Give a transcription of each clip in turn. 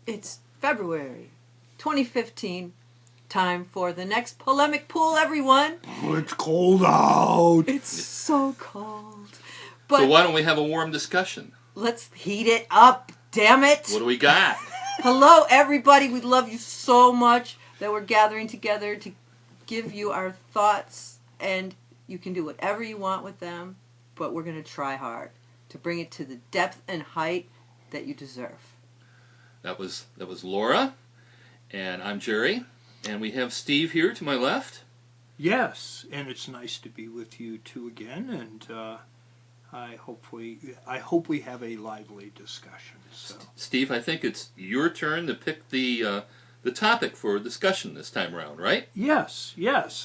It's February 2015. Time for the next polemic pool, everyone. It's cold out. It's so cold. But so why don't we have a warm discussion? let's heat it up, damn it. What do we got? Hello, everybody. We love you so much that we're gathering together to give you our thoughts, and you can do whatever you want with them, but we're going to try hard to bring it to the depth and height that you deserve. That was Laura, and I'm Jerry, and we have Steve here to my left. Yes, and it's nice to be with you two again, and I hope we have a lively discussion. So, Steve, I think it's your turn to pick the topic for discussion this time around, right? yes.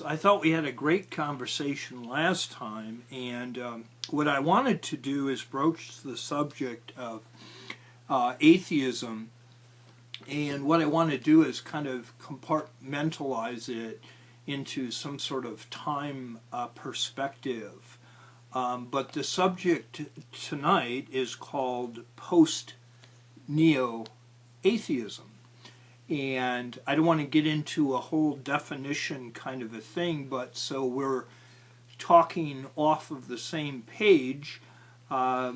I thought we had a great conversation last time, and what I wanted to do is broach the subject of atheism. And what I want to do is kind of compartmentalize it into some sort of time perspective. But the subject tonight is called post-Neo-Atheism. And I don't want to get into a whole definition kind of a thing, but so we're talking off of the same page. By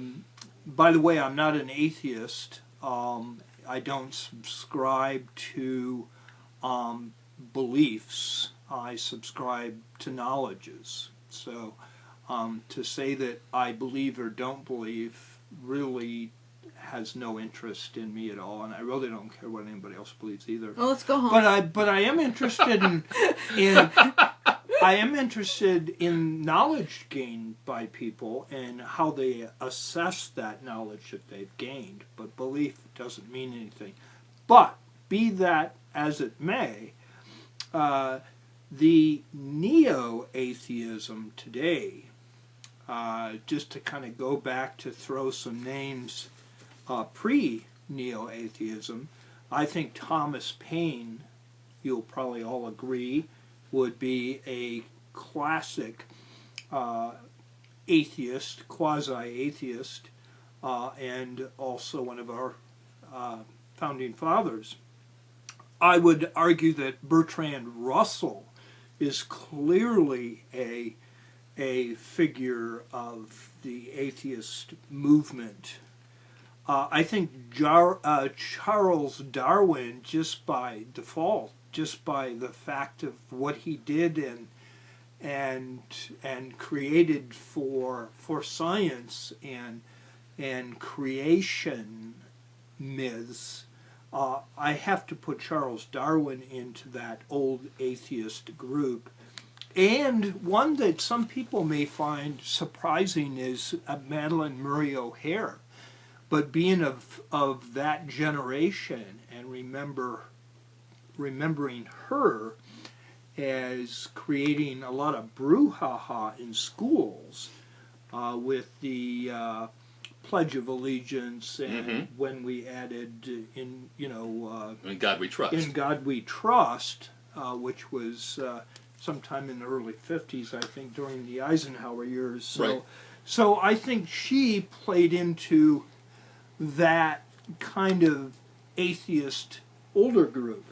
the way, I'm not an atheist. I don't subscribe to beliefs. I subscribe to knowledges. So to say that I believe or don't believe really has no interest in me at all, and I really don't care what anybody else believes either. Well, let's go home. But I am interested in I am interested in knowledge gained by people and how they assess that knowledge that they've gained. But belief doesn't mean anything. But be that as it may, the neo-atheism today, just to kind of go back to throw some names pre-neo-atheism, I think Thomas Paine, you'll probably all agree, would be a classic atheist, quasi-atheist, and also one of our founding fathers. I would argue that Bertrand Russell is clearly a figure of the atheist movement. I think Charles Darwin, just by default, just by the fact of what he did and created for science and creation myths, I have to put Charles Darwin into that old atheist group. And one that some people may find surprising is Madeleine Murray O'Hair. But being of that generation and remembering her as creating a lot of brouhaha in schools with the Pledge of Allegiance and when we added in God We Trust. In God We Trust, which was sometime in the early 50s, I think, during the Eisenhower years. So I think she played into that kind of atheist older group.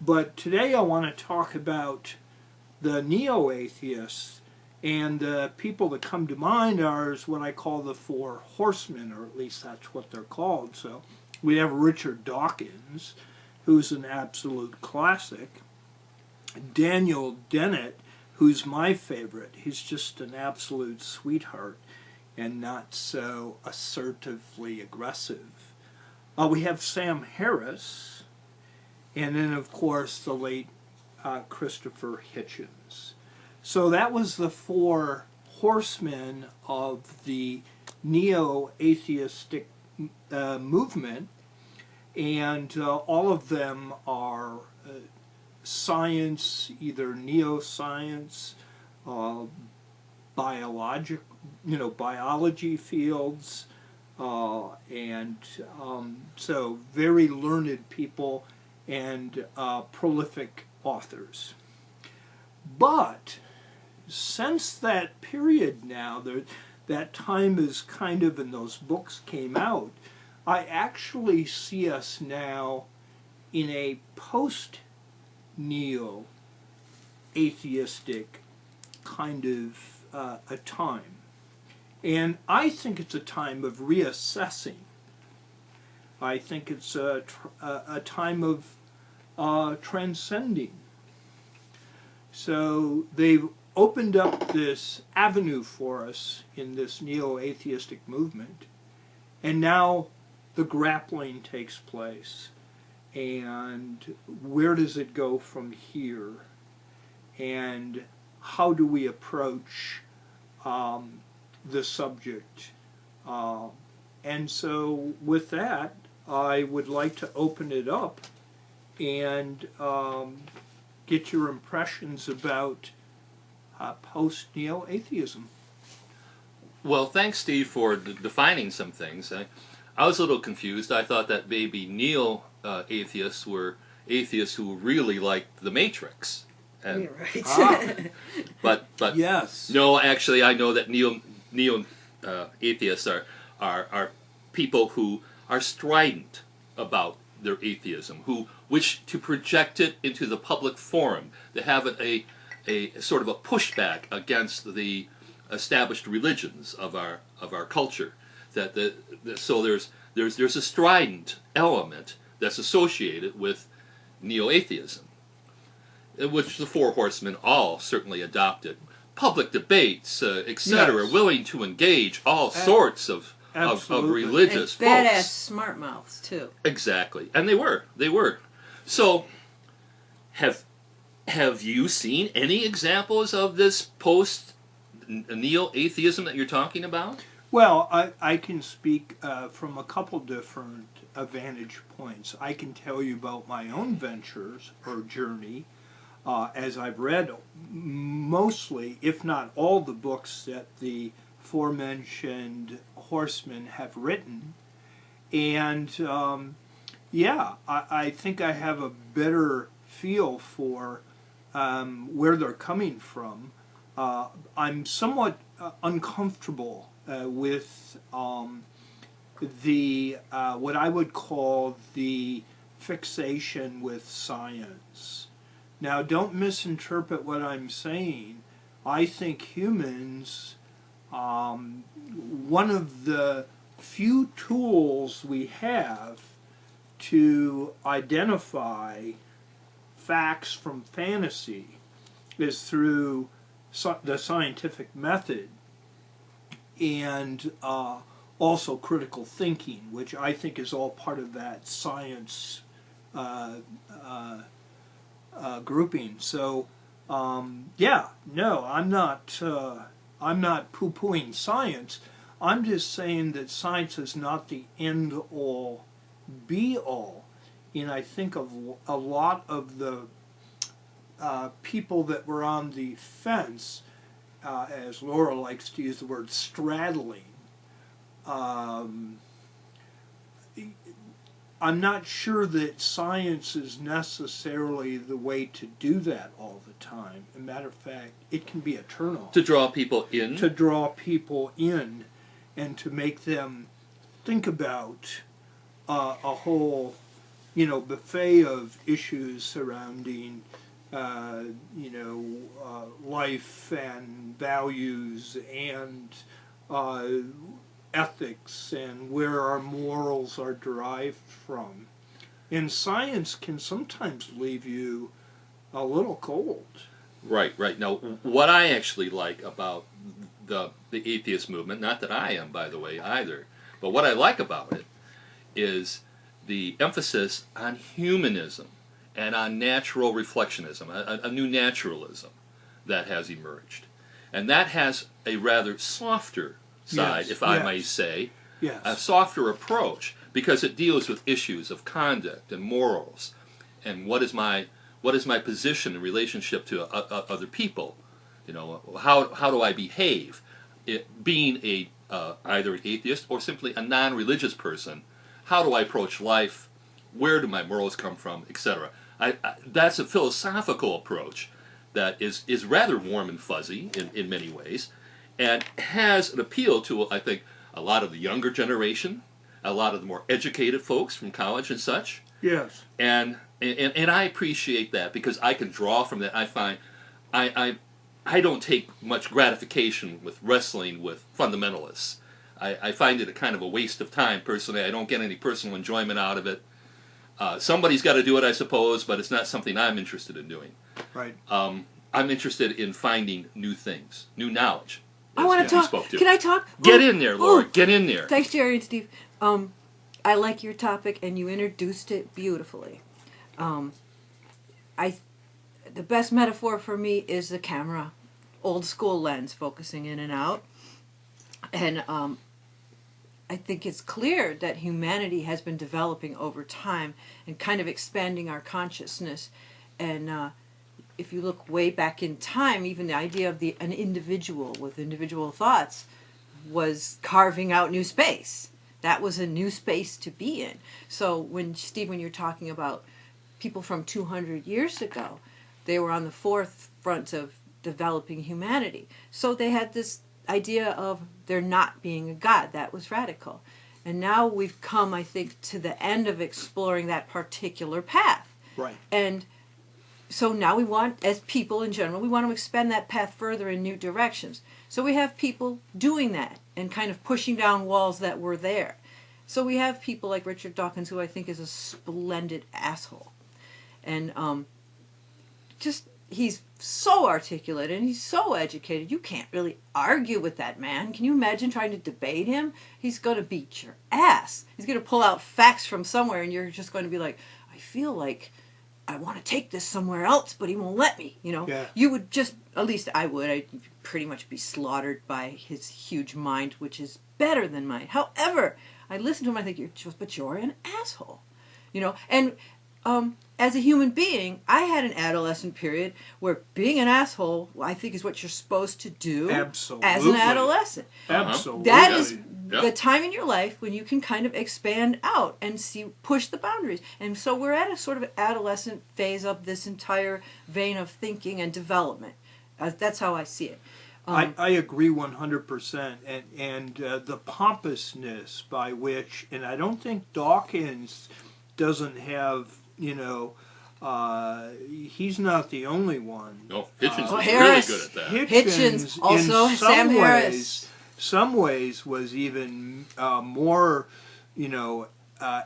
But today I want to talk about the neo-atheists, and the people that come to mind are what I call the Four Horsemen, or at least that's what they're called. So we have Richard Dawkins, who's an absolute classic. Daniel Dennett, who's my favorite. He's just an absolute sweetheart and not so assertively aggressive. We have Sam Harris, and then of course the late Christopher Hitchens. So that was the four horsemen of the neo-atheistic movement, and all of them are science, either neo-science, biology fields, and so very learned people and prolific authors. But since that period now, that time is kind of, and those books came out, I actually see us now in a post-neo-atheistic kind of a time. And I think it's a time of reassessing. I think it's a time of transcending. So they've opened up this avenue for us in this neo-atheistic movement, and now the grappling takes place. And where does it go from here? And how do we approach the subject? And so with that, I would like to open it up and get your impressions about post-neo-atheism. Well, thanks, Steve, for defining some things. I was a little confused. I thought that maybe neo-atheists were atheists who really liked the Matrix. And, but yes. No, actually, I know that neo-atheists are people who are strident about their atheism, who wish to project it into the public forum. They have a sort of a pushback against the established religions of our culture. So there's a strident element that's associated with neo-atheism, which the Four Horsemen all certainly adopted. Public debates, etc., Yes. willing to engage all sorts of religious and badass folks. smart mouths too. Exactly, and they were. So, have you seen any examples of this post neo-atheism that you're talking about? Well, I can speak from a couple different vantage points. I can tell you about my own ventures or journey, as I've read mostly, if not all, the books that the aforementioned horsemen have written. And I think I have a better feel for where they're coming from. I'm somewhat uncomfortable with the what I would call the fixation with science. Now, don't misinterpret what I'm saying. I think humans, one of the few tools we have to identify facts from fantasy is through the scientific method, and also critical thinking, which I think is all part of that science grouping. So, I'm not poo-pooing science. I'm just saying that science is not the end-all, be-all. And I think of a lot of the people that were on the fence, as Laura likes to use the word straddling. I'm not sure that science is necessarily the way to do that all the time. As a matter of fact, it can be a turn-off. To draw people in? To draw people in and to make them think about a whole, buffet of issues surrounding, life and values and ethics and where our morals are derived from. And science can sometimes leave you a little cold. Right. Now, what I actually like about the atheist movement, not that I am, by the way, either, but what I like about it is the emphasis on humanism and on natural reflectionism, a new naturalism that has emerged. And that has a rather softer side, if I may say, a softer approach, because it deals with issues of conduct and morals, and what is my position in relationship to other people. How do I behave? Being either an atheist or simply a non-religious person, how do I approach life? Where do my morals come from, etc. That's a philosophical approach that is rather warm and fuzzy in many ways, and has an appeal to, I think, a lot of the younger generation, a lot of the more educated folks from college and such. Yes. And I appreciate that because I can draw from that. I find I don't take much gratification with wrestling with fundamentalists. I find it a kind of a waste of time personally. I don't get any personal enjoyment out of it. Somebody's got to do it, I suppose, but it's not something I'm interested in doing. Right. I'm interested in finding new things, new knowledge. I want to talk. Can I talk? Get in there, Laura. Get in there. Thanks, Jerry and Steve. I like your topic, and you introduced it beautifully. The best metaphor for me is the camera, old school lens, focusing in and out. And I think it's clear that humanity has been developing over time and kind of expanding our consciousness. And if you look way back in time, even the idea of an individual with individual thoughts was carving out new space. That was a new space to be in. So when you're talking about people from 200 years ago, they were on the forefront of developing humanity. So they had this idea of there not being a God. That was radical. And now we've come, I think, to the end of exploring that particular path. Right. And so now we want, as people in general, we want to expand that path further in new directions. So we have people doing that and kind of pushing down walls that were there. So we have people like Richard Dawkins, who I think is a splendid asshole. And he's so articulate and he's so educated. You can't really argue with that man. Can you imagine trying to debate him? He's going to beat your ass. He's going to pull out facts from somewhere and you're just going to be like, I feel like I want to take this somewhere else, but he won't let me, Yeah. You would just, at least I would, I'd pretty much be slaughtered by his huge mind, which is better than mine. However, I listen to him, I think, you're an asshole, and as a human being, I had an adolescent period where being an asshole, I think, is what you're supposed to do. Absolutely. As an adolescent. Absolutely. That is the time in your life when you can kind of expand out and push the boundaries. And so we're at a sort of adolescent phase of this entire vein of thinking and development. That's how I see it. I agree 100%. And the pompousness by which, and I don't think Dawkins doesn't have, he's not the only one. No, Hitchens was Harris. really good at that. Hitchens, also Sam Harris. Some ways was even more,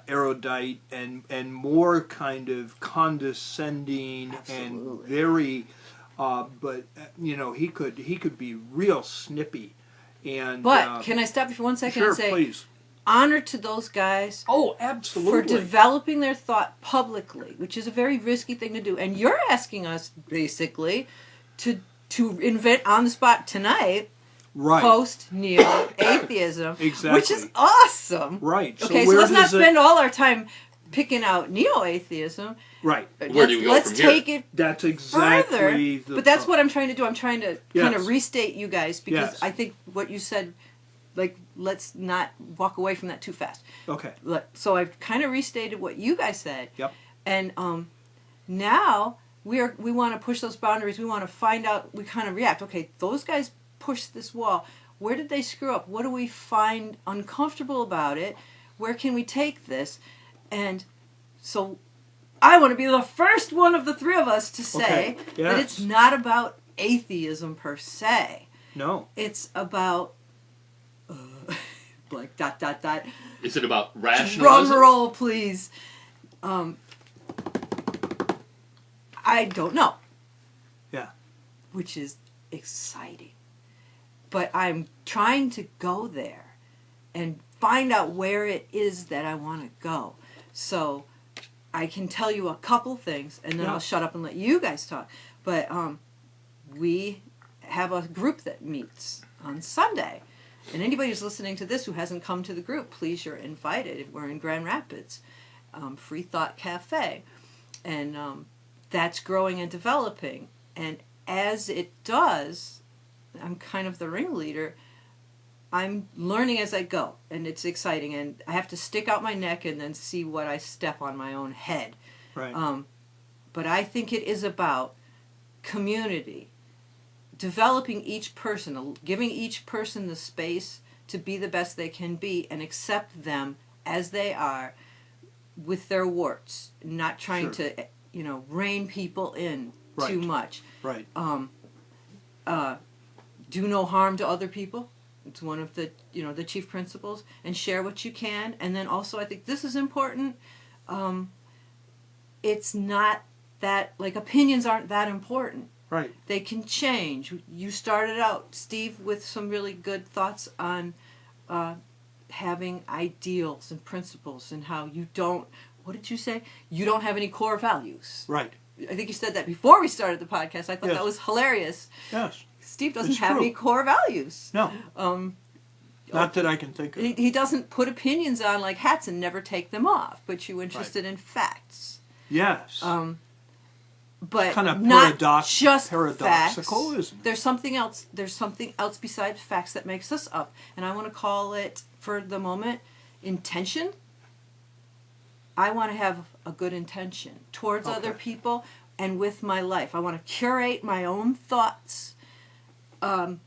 erudite and more kind of condescending. Absolutely. And very, but he could be real snippy. And but can I stop you for 1 second sure, and say, please. Honor to those guys. Oh, absolutely. For developing their thought publicly, which is a very risky thing to do. And you're asking us, basically, to invent on the spot tonight, right. Post Neo-Atheism, Exactly. which is awesome. Right. Okay, so let's not spend all our time picking out Neo-Atheism. Right. Where do you go let's from take here? it That's exactly further. But that's what I'm trying to do. I'm trying to kind of restate you guys because Yes. I think what you said, let's not walk away from that too fast. Okay. So I've kind of restated what you guys said. Yep. And now we want to push those boundaries. We want to find out. We kind of react. Okay, those guys pushed this wall. Where did they screw up? What do we find uncomfortable about it? Where can we take this? And so I want to be the first one of the three of us to say that it's not about atheism per se. No. It's about like ... Is it about rationalism? Drum roll, please. I don't know. Yeah. Which is exciting. But I'm trying to go there and find out where it is that I want to go. So I can tell you a couple things, and then I'll shut up and let you guys talk. But we have a group that meets on Sunday. And anybody who's listening to this who hasn't come to the group, please, you're invited. We're in Grand Rapids, Free Thought Cafe. And that's growing and developing. And as it does, I'm kind of the ringleader. I'm learning as I go, and it's exciting. And I have to stick out my neck and then see what I step on my own head. Right. But I think it is about community, developing each person, giving each person the space to be the best they can be and accept them as they are, with their warts, not trying Sure. to, rein people in too Right. much. Right. Do no harm to other people. It's one of the, the chief principles. And share what you can. And then also, I think this is important. It's not that, like, opinions aren't that important. Right. They can change. You started out, Steve, with some really good thoughts on having ideals and principles and how you don't, what did you say? You don't have any core values. Right. I think you said that before we started the podcast. I thought Yes. that was hilarious. Yes. Steve doesn't It's have true. any core values. No. Not that I can think of. He doesn't put opinions on like hats and never take them off, but you're interested in facts. Yes. But kind of not just paradoxical, facts. isn't it? There's something else. There's something else besides facts that makes us up, and I want to call it, for the moment, intention. I want to have a good intention towards other people and with my life. I want to curate my own thoughts, and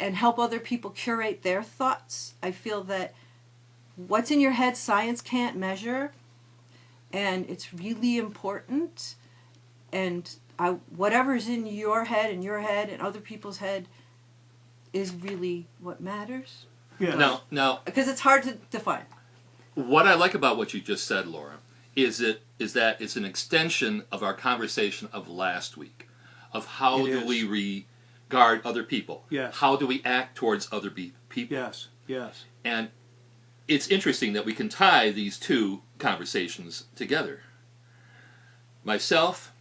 help other people curate their thoughts. I feel that what's in your head, science can't measure, and it's really important. And whatever's in your head and other people's head is really what matters. Yeah. Now, Because it's hard to define. what I like about what you just said, Laura, is that it's an extension of our conversation of last week, of how It do is. we regard other people? Yes. How do we act towards other people? Yes. Yes. And it's interesting that we can tie these two conversations together. Myself,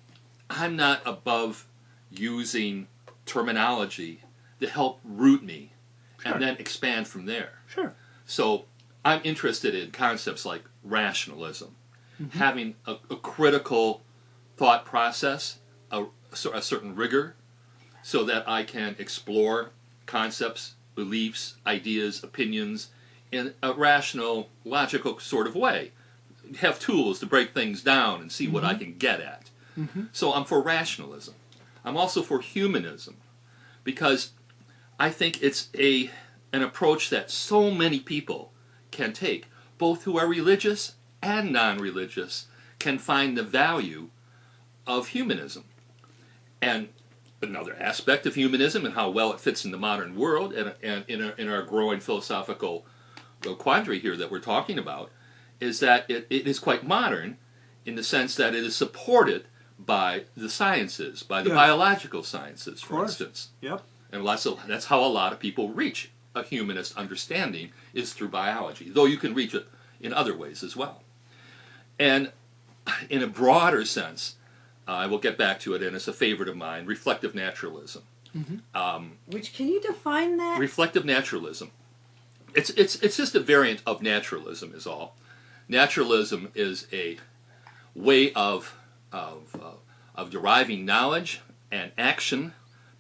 I'm not above using terminology to help root me Sure. and then expand from there. Sure. So I'm interested in concepts like rationalism, having a critical thought process, a certain rigor, so that I can explore concepts, beliefs, ideas, opinions in a rational, logical sort of way. Have tools to break things down and see what I can get at. So I'm for rationalism. I'm also for humanism, because I think it's an approach that so many people can take, both who are religious and non-religious, can find the value of humanism. And another aspect of humanism and how well it fits in the modern world and in our growing philosophical quandary here that we're talking about is that it is quite modern in the sense that it is supported by the sciences, by the Yeah. biological sciences, for course. instance. Yep. And that's how a lot of people reach a humanist understanding, is through biology, though you can reach it in other ways as well. And in a broader sense, I will get back to it, and it's a favorite of mine, reflective naturalism. Which, can you define that? Reflective naturalism. It's just a variant of naturalism is all. Naturalism is a way of deriving knowledge and action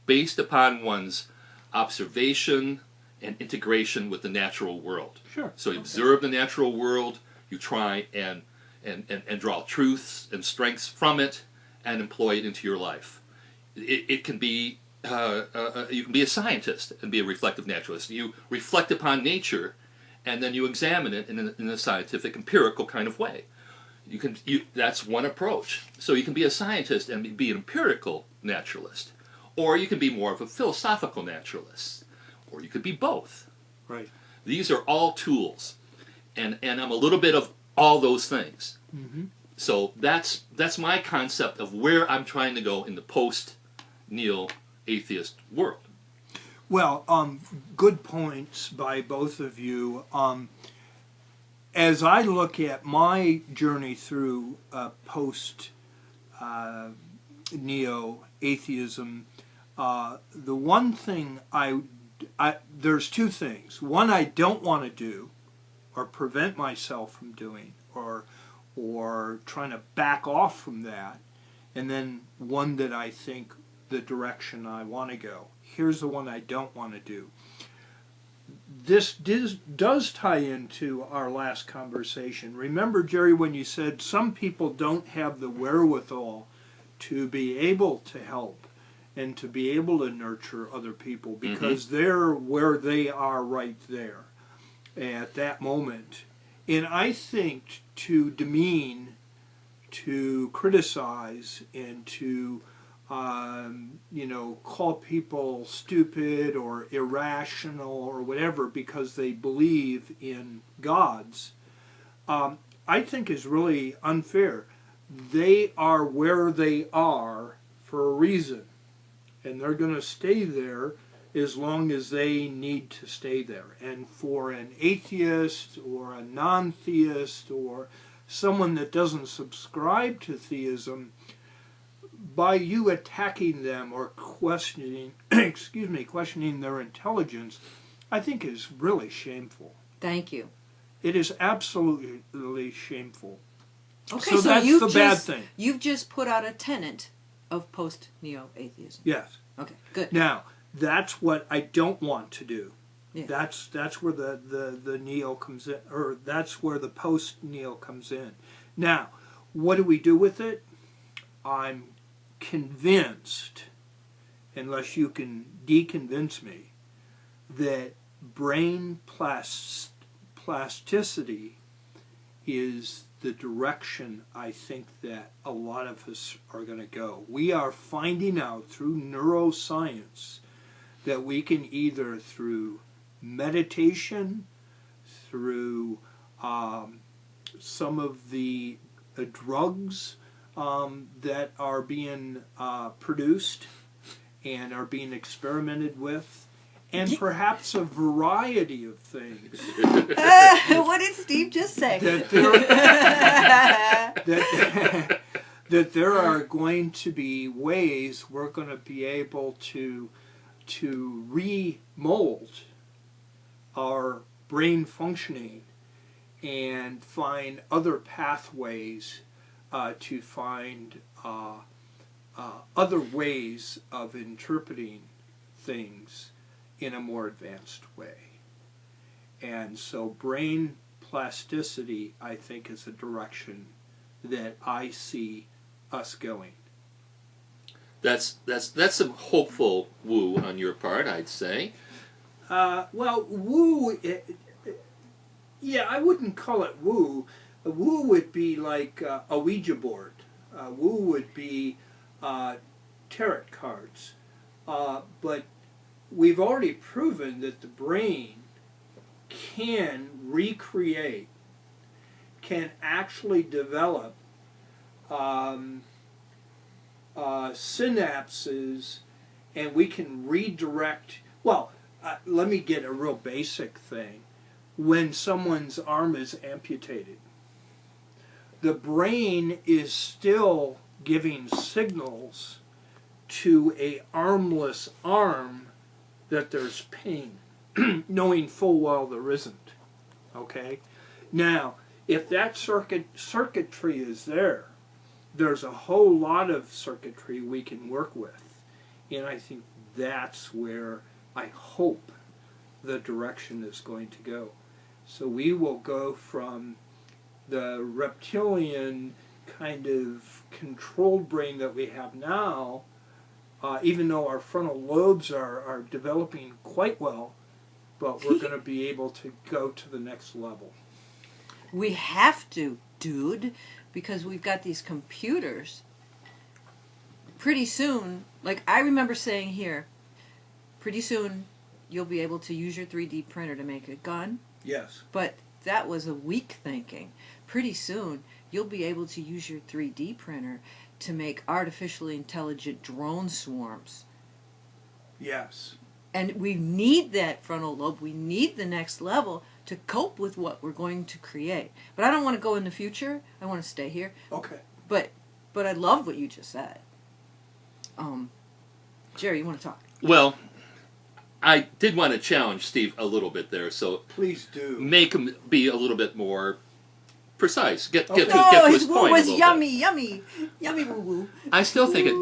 based upon one's observation and integration with the natural world. Sure. So you observe the natural world, you try and draw truths and strengths from it and employ it into your life. It can be, you can be a scientist and be a reflective naturalist. You reflect upon nature and then you examine it in a scientific, empirical kind of way. That's one approach. So you can be a scientist and be an empirical naturalist. Or you can be more of a philosophical naturalist. Or you could be both. Right. These are all tools. And I'm a little bit of all those things. So that's my concept of where I'm trying to go in the post-Neo-Atheist world. Well, good points by both of you. As I look at my journey through post-Neo-Atheism, the one thing there's two things. One I don't want to do, or prevent myself from doing, or trying to back off from that, and then one that I think the direction I want to go. Here's the one I don't want to do. This does tie into our last conversation. Remember, Jerry, when you said some people don't have the wherewithal to be able to help and to be able to nurture other people because they're where they are right there at that moment. And I think to demean, to criticize, and to call people stupid or irrational or whatever because they believe in gods, I think is really unfair. They are where they are for a reason, and they're going to stay there as long as they need to stay there. And for an atheist or a non-theist or someone that doesn't subscribe to theism, by you attacking them or questioning, questioning their intelligence, I think is really shameful. Thank you. It is absolutely shameful. Okay, so that's you've the bad thing. You've just put out a tenet of post-Neo-Atheism. Yes. Okay, good. Now, that's what I don't want to do. Yeah. That's where the Neo comes in, or that's where the post-Neo comes in. Now, what do we do with it? I'm convinced, unless you can deconvince me, that brain plasticity is the direction I think that a lot of us are going to go. We are finding out through neuroscience that we can either through meditation, through some of the drugs that are being produced and are being experimented with, and perhaps a variety of things. What did Steve just say? That there are going to be ways we're going to be able to remold our brain functioning and find other pathways to find other ways of interpreting things in a more advanced way. And so brain plasticity, I think, is the direction that I see us going. That's some hopeful woo on your part, I'd say. Well, woo, yeah, I wouldn't call it woo. Woo would be like a Ouija board. Woo would be tarot cards. But we've already proven that the brain can recreate, can actually develop synapses, and we can redirect. Well, let me get a real basic thing. When someone's arm is amputated, the brain is still giving signals to a armless arm that there's pain, knowing full well there isn't. Okay? Now, if that circuitry is there, there's a whole lot of circuitry we can work with. And I think that's where I hope the direction is going to go. So we will go from the reptilian kind of controlled brain that we have now, even though our frontal lobes are developing quite well, but we're going to be able to go to the next level. We have to, dude, because we've got these computers. Pretty soon, like I remember saying here, pretty soon you'll be able to use your 3D printer to make a gun. Yes. But that was a weak thinking. Pretty soon you'll be able to use your 3D printer to make artificially intelligent drone swarms. Yes. And we need that frontal lobe. We need the next level to cope with what we're going to create. But I don't want to go in the future. I want to stay here. Okay. But I love what you just said. Jerry, you want to talk? Well, I did want to challenge Steve a little bit there, so Please do. make him be a little bit more precise. Get to his his woo point. was a little yummy, bit. yummy woo woo. I still think it.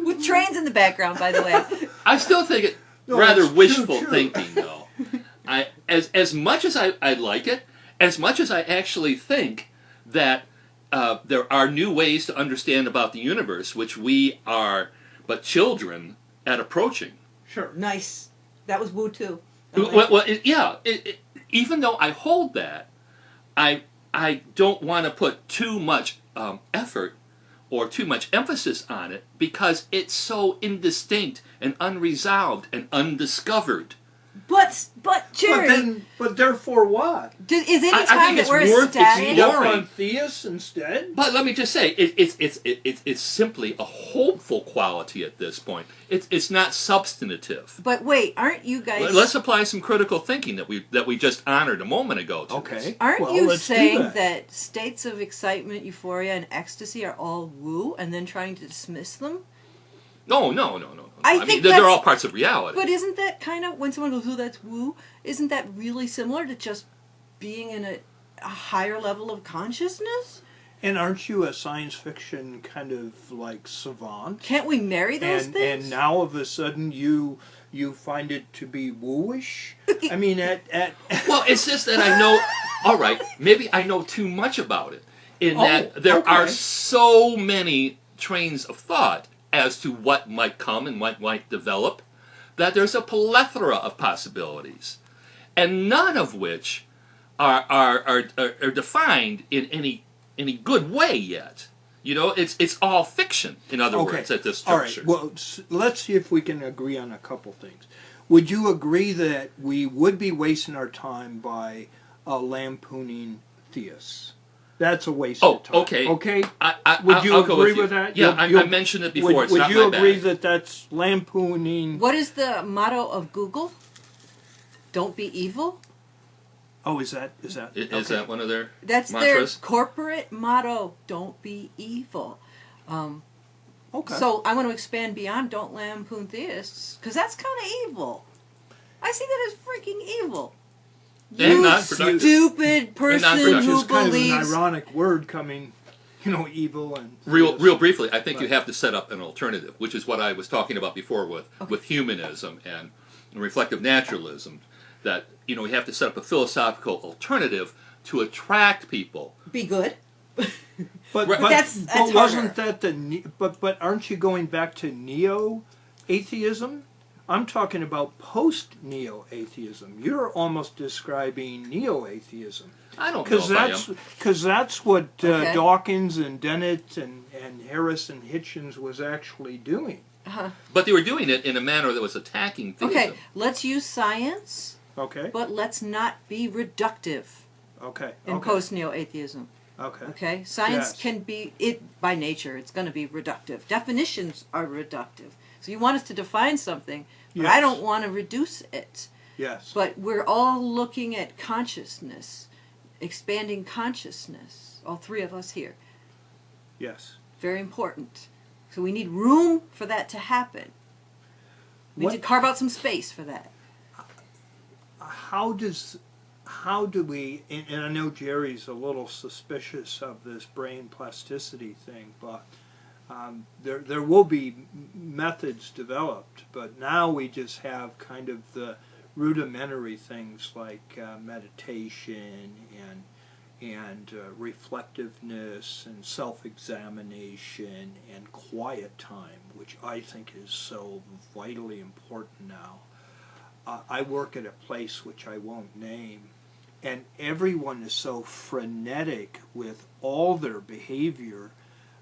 With trains in the background, by the way. I still think it No, rather it's wishful true. thinking, though. As much as I like it, as much as I actually think that there are new ways to understand about the universe, which we are but children at approaching. Sure. Nice. That was woo too. Even though I hold that, I don't want to put too much effort or too much emphasis on it because it's so indistinct and unresolved and undiscovered. But Jerry, But therefore what? is any I time think that it's we're worth ecstatic? Beat up exploring. on theists instead? But let me just say, it's simply a hopeful quality at this point. It's not substantive. But wait, aren't you guys? Let's apply some critical thinking that we just honored a moment ago to this. Okay. Aren't well, you let's do saying that. that states of excitement, euphoria, and ecstasy are all woo, and then trying to dismiss them? No. I mean, think they're that's- all parts of reality. But isn't that kind of, when someone goes, "Oh, that's woo," isn't that really similar to just being in a higher level of consciousness? And aren't you a science fiction kind of like savant? Can't we marry those And things? now all of a sudden you find it to be wooish? I mean, at Well, it's just that I know. All right, maybe I know too much about it. In that there are okay. so many trains of thought as to what might come and what might develop, that there's a plethora of possibilities, and none of which are defined in any good way yet. You know, it's all fiction. In other words, at this All juncture. right. Well, let's see if we can agree on a couple things. Would you agree that we would be wasting our time by lampooning theists? That's a waste of time. Okay. Okay. Would you agree with that? Yeah, You'll- I mentioned it before. It's would not you my agree bag. that that's lampooning? What is the motto of Google? Don't be evil? Oh, is that? Is okay. that one of their That's mantras? their corporate motto. Don't be evil. Okay. So I want to expand beyond don't lampoon theists, because that's kind of evil. I see that as freaking evil. And You non-productive. stupid person non-productive. who Which is kind of an believes. ironic word coming, evil and Real briefly, I think you Right. have to set up an alternative, which is what I was talking about before with humanism and reflective naturalism. That we have to set up a philosophical alternative to attract people. Be good. But, Right. but, That's but wasn't harder. that but aren't you going back to Neo-Atheism? I'm talking about post-Neo-Atheism. You're almost describing Neo-Atheism. I don't know if I am. Because that's what Okay. Dawkins and Dennett and Harris and Hitchens was actually doing. But they were doing it in a manner that was attacking theism. Okay, let's use science, Okay. but let's not be reductive Okay. in okay. post-neo-atheism. Okay. Okay, science Yes. can be by nature. It's going to be reductive. Definitions are reductive. So you want us to define something, but I Yes. don't want to reduce it. Yes. But we're all looking at consciousness, expanding consciousness. All three of us here. Yes. Very important. So we need room for that to happen. We need to carve out some space for that. How do we, and I know Jerry's a little suspicious of this brain plasticity thing, but there will be methods developed, but now we just have kind of the rudimentary things like meditation and reflectiveness and self-examination and quiet time, which I think is so vitally important now. I work at a place which I won't name, and everyone is so frenetic with all their behavior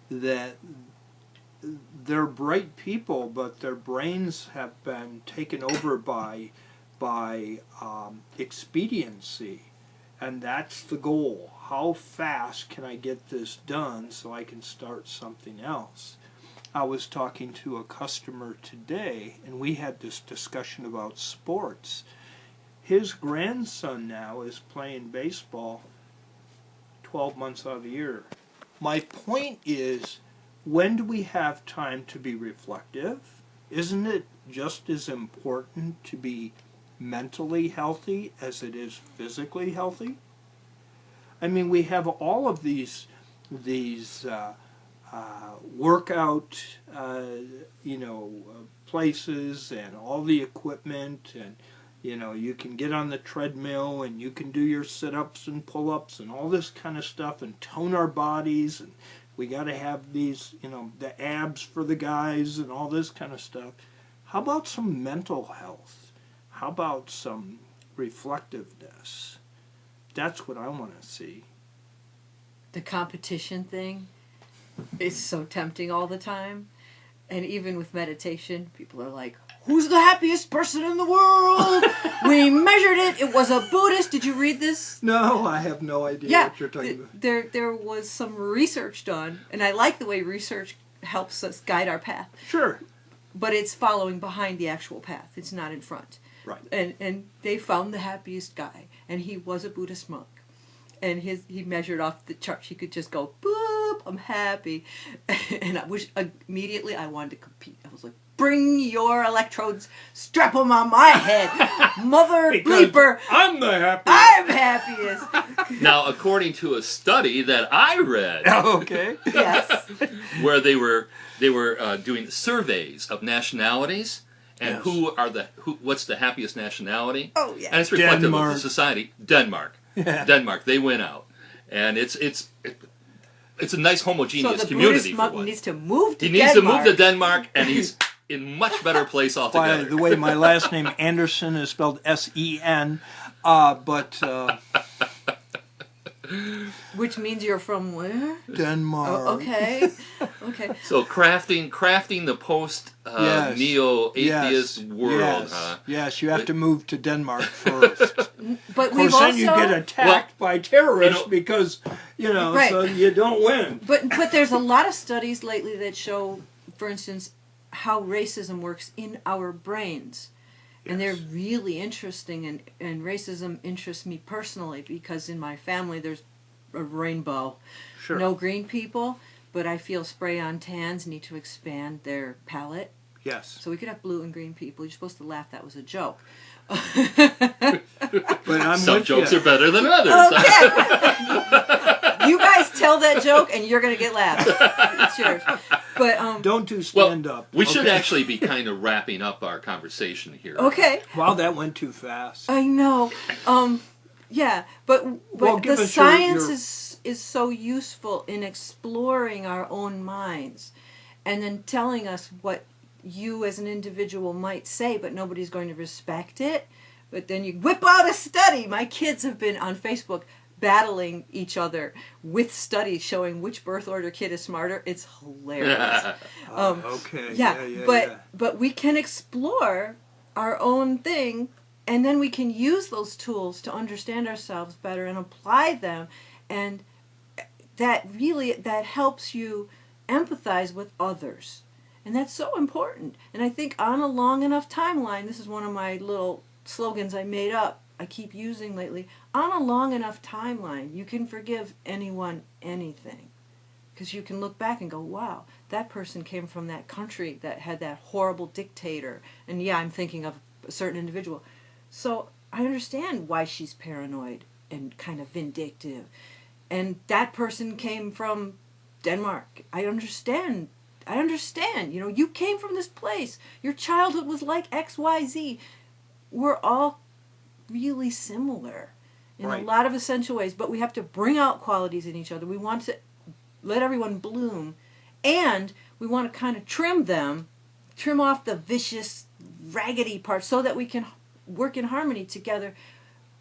that they're bright people, but their brains have been taken over by expediency, and that's the goal. How fast can I get this done so I can start something else? I was talking to a customer today, and we had this discussion about sports. His grandson now is playing baseball 12 months out of the year. My point is, when do we have time to be reflective? Isn't it just as important to be mentally healthy as it is physically healthy? I mean, we have all of these workout, places and all the equipment, and you can get on the treadmill and you can do your sit-ups and pull-ups and all this kind of stuff and tone our bodies, and we got to have these, the abs for the guys and all this kind of stuff. How about some mental health? How about some reflectiveness? That's what I want to see. The competition thing is so tempting all the time. And even with meditation, people are like, who's the happiest person in the world? We measured it. It was a Buddhist. Did you read this? No, I have no idea Yeah, what you're talking about. there was some research done, and I like the way research helps us guide our path. Sure. But it's following behind the actual path. It's not in front. Right. And they found the happiest guy, and he was a Buddhist monk. And he measured off the chart. He could just go, boop, I'm happy. And I wish immediately I wanted to compete. I was like, bring your electrodes, strap them on my head. Mother bleeper. I'm the happiest. I'm happiest. Now, according to a study that I read, Okay. Yes. where they were doing surveys of nationalities and Yes. what's the happiest nationality? Oh, yeah. And it's reflective Denmark. of the society. Denmark. Yeah. Denmark. They went out, and it's a nice So homogeneous the community Buddhist for monk one. needs to move to He needs Denmark. to move to Denmark, and he's in much better place By altogether. the way, my last name Anderson is spelled S-E-N, but Which means you're from where? Denmark. Oh, okay. Okay. So crafting the post Yes. neo-atheist Yes. world, Yes. huh? Yes, you have to move to Denmark first. But Of we've course, also then you get attacked by terrorists you know- because, Right. so you don't win. But there's a lot of studies lately that show, for instance, how racism works in our brains. And they're Yes. really interesting, and racism interests me personally because in my family there's a rainbow. Sure. No green people, but I feel spray-on tans need to expand their palette. Yes. So we could have blue and green people. You're supposed to laugh, that was a joke. But I'm Some with jokes you. are better than others. You guys tell that joke and you're going to get laughed. It's yours. But, Don't do Well, stand up. we should Okay. actually be kind of wrapping up our conversation here. okay. Wow, that went too fast. I know. Yeah, but Well, the give us science your- is so useful in exploring our own minds and then telling us what you as an individual might say, but nobody's going to respect it. But then you whip out a study. My kids have been on Facebook battling each other with studies showing which birth order kid is smarter. It's hilarious. Okay. Yeah, Yeah. but we can explore our own thing, and then we can use those tools to understand ourselves better and apply them, and that helps you empathize with others, and that's so important. And I think on a long enough timeline, this is one of my little slogans I made up, I keep using lately. On a long enough timeline, you can forgive anyone anything. Because you can look back and go, wow, that person came from that country that had that horrible dictator. And yeah, I'm thinking of a certain individual. So I understand why she's paranoid and kind of vindictive. And that person came from Denmark. I understand. You know, you came from this place. Your childhood was like XYZ. We're all really similar in Right. a lot of essential ways, but we have to bring out qualities in each other. We want to let everyone bloom, and we want to kind of trim off the vicious, raggedy parts so that we can work in harmony together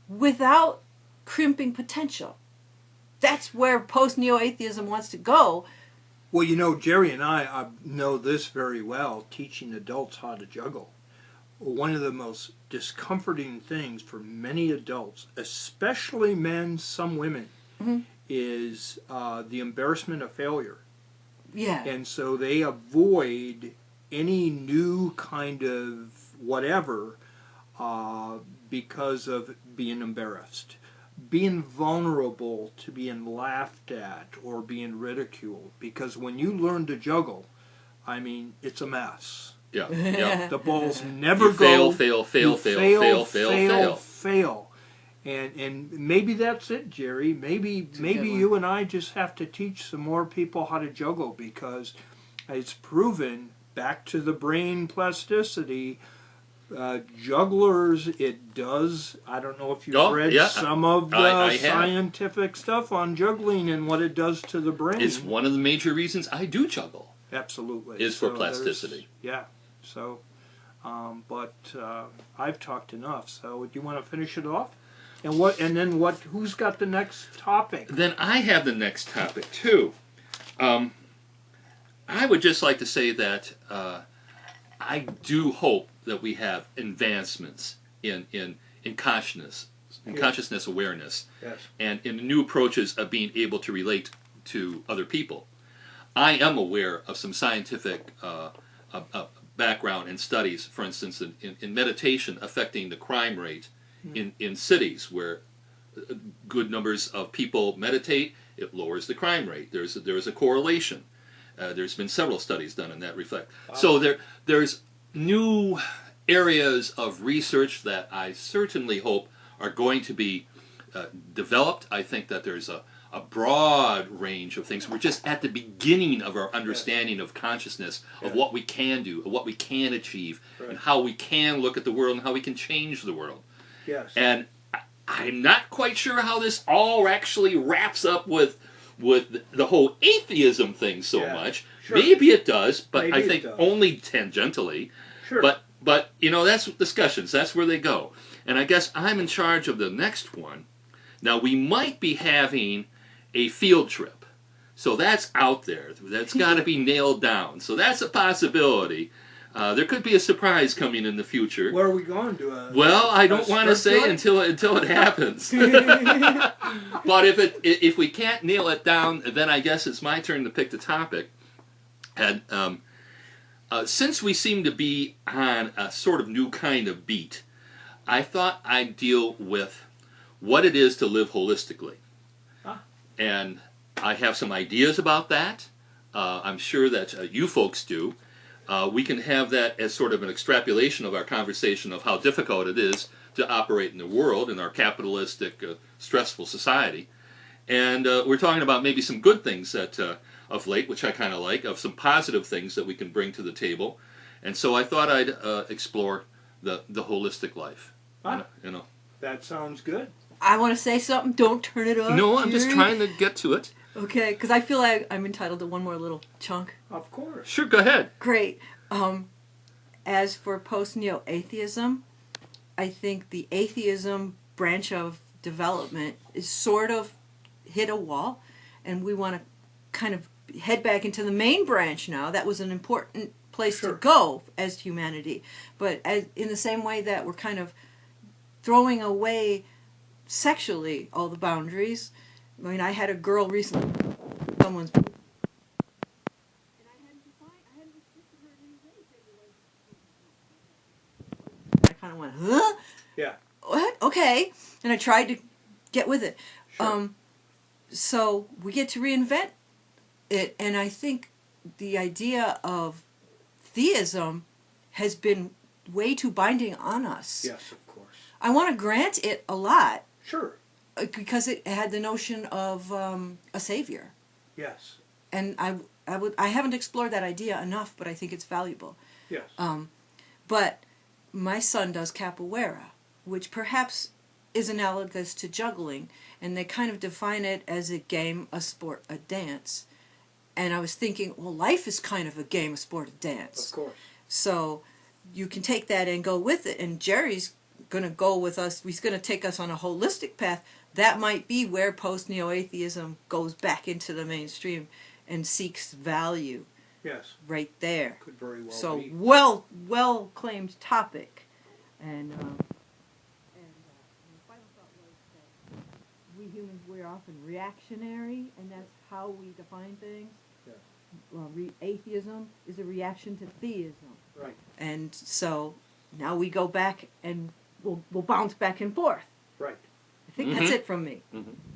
without crimping potential. That's where post-neo-atheism wants to go. Well, Jerry and I know this very well, teaching adults how to juggle. One of the most discomforting things for many adults, especially men, some women, is the embarrassment of failure. Yeah. And so they avoid any new kind of whatever because of being embarrassed. Being vulnerable to being laughed at or being ridiculed. Because when you learn to juggle, I mean, it's a mess. Yeah, yeah. The balls never You go. fail. And maybe that's it, Jerry. Maybe you and I just have to teach some more people how to juggle, because it's proven, back to the brain plasticity, jugglers, it does. I don't know if you've read some of the I have. scientific stuff on juggling and what it does to the brain. It's one of the major reasons I do juggle. Absolutely. Is for plasticity. Yeah. So, but I've talked enough. So, do you want to finish it off? And then what? Who's got the next topic? Then I have the next topic too. I would just like to say that I do hope that we have advancements in consciousness, in consciousness awareness, Yes. and in new approaches of being able to relate to other people. I am aware of some scientific background and studies, for instance, in meditation affecting the crime rate in cities where good numbers of people meditate, it lowers the crime rate. There is a correlation. There's been several studies done in that respect. Wow. So there's new areas of research that I certainly hope are going to be developed. I think that there's a broad range of things. We're just at the beginning of our understanding of consciousness, of what we can do, of what we can achieve, and how we can look at the world and how we can change the world. Yes. And I'm not quite sure how this all actually wraps up with the whole atheism thing so much. Sure. Maybe it does, but I think only tangentially. Sure. But you know, that's discussions. That's where they go. And I guess I'm in charge of the next one. Now, we might be having a field trip. So that's out there. That's got to be nailed down. So that's a possibility. There could be a surprise coming in the future. Where are we going to? Well, I don't want to say until it happens. But if we can't nail it down, then I guess it's my turn to pick the topic. And since we seem to be on a sort of new kind of beat, I thought I'd deal with what it is to live holistically. And I have some ideas about that. I'm sure that you folks do. We can have that as sort of an extrapolation of our conversation of how difficult it is to operate in the world, in our capitalistic, stressful society. And we're talking about maybe some good things that, of late, which I kind of like, of some positive things that we can bring to the table. And so I thought I'd explore the holistic life. You know. That sounds good. I want to say something. Don't turn it off. No, I'm just trying to get to it. Okay, because I feel like I'm entitled to one more little chunk. Of course. Sure, go ahead. Great. As for post-Neo-Atheism, I think the atheism branch of development is sort of hit a wall, and we want to kind of head back into the main branch now. That was an important place to go as humanity. But in the same way that we're kind of throwing away sexually all the boundaries. I mean, I had a girl recently, someone's, and I kind of went, huh? Yeah. What? Okay. And I tried to get with it. Sure. So we get to reinvent it, and I think the idea of theism has been way too binding on us. Yes, of course. I want to grant it a lot. Sure. Because it had the notion of a savior. Yes. And I haven't explored that idea enough, but I think it's valuable. Yes. But my son does capoeira, which perhaps is analogous to juggling, and they kind of define it as a game, a sport, a dance. And I was thinking, well, life is kind of a game, a sport, a dance. Of course. So you can take that and go with it, and Jerry's going to go with us. He's going to take us on a holistic path. That might be where post-Neo-Atheism goes back into the mainstream and seeks value. Yes. Right there. Could very well so be. well claimed topic. And my final thought was that we humans, we're often reactionary, and that's how we define things. Yes. Atheism is a reaction to theism. Right. And so now we go back and we'll bounce back and forth. Right. I think that's it from me.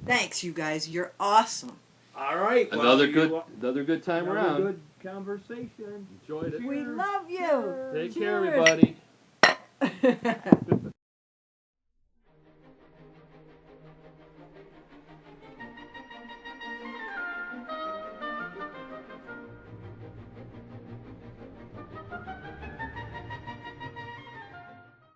Thanks, you guys. You're awesome. All right. Well, Another good time around. Good conversation. Enjoyed it. We love you. Take Cheers. care, everybody.